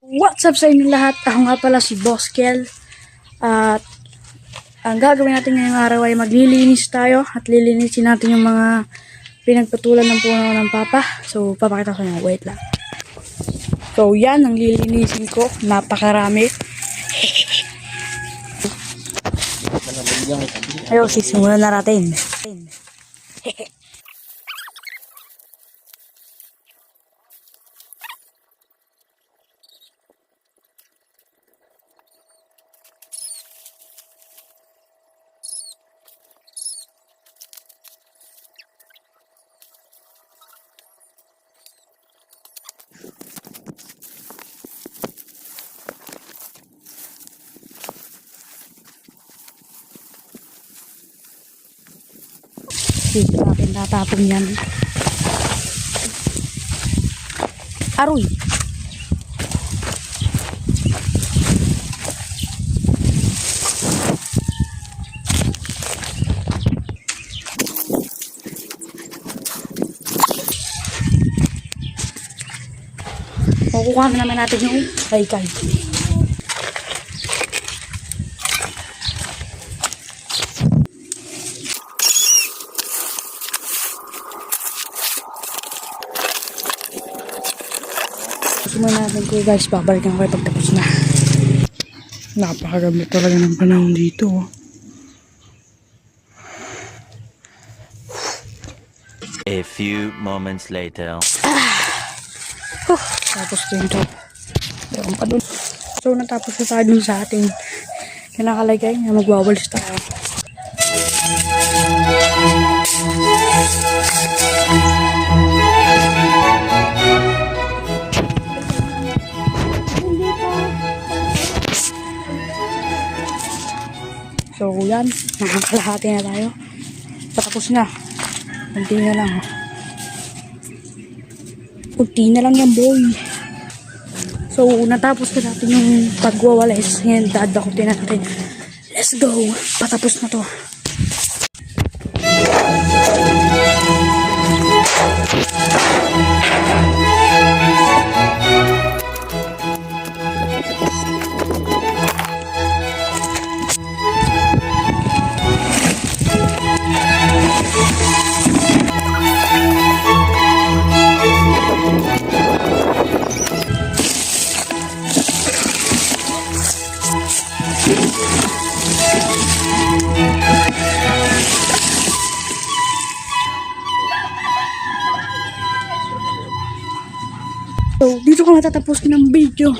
What's up sa inyo lahat? Ako nga pala si Boss Kel. At ang gagawin natin ngayong araw ay maglilinis tayo at lilinisin natin yung mga pinagpatulan ng puno ng papa. So papakita ko na, wait lang. So yan ang lilinisin ko, napakarami. Ayo, sisimulan na natin. Dito natin tatapon yan. Aroy! Kukuha naman natin yung kaykay. Sumunod natin ko guys, babalikan ko pag tapos na. Napakaganda talaga ng panahon dito. A few moments later. Tapos din ito. Ewan pa dun. So natapos na tayo dun sa ating kinakalagay na magwawalis tayo. So yan, nakakalahati na tayo. Patapos na. Kunti na lang. Kunti na lang yan boy. So natapos na natin yung pagwawalis. Ngayon dadakutin natin. Let's go. Patapos na to. So, dito ko natatapos ng video.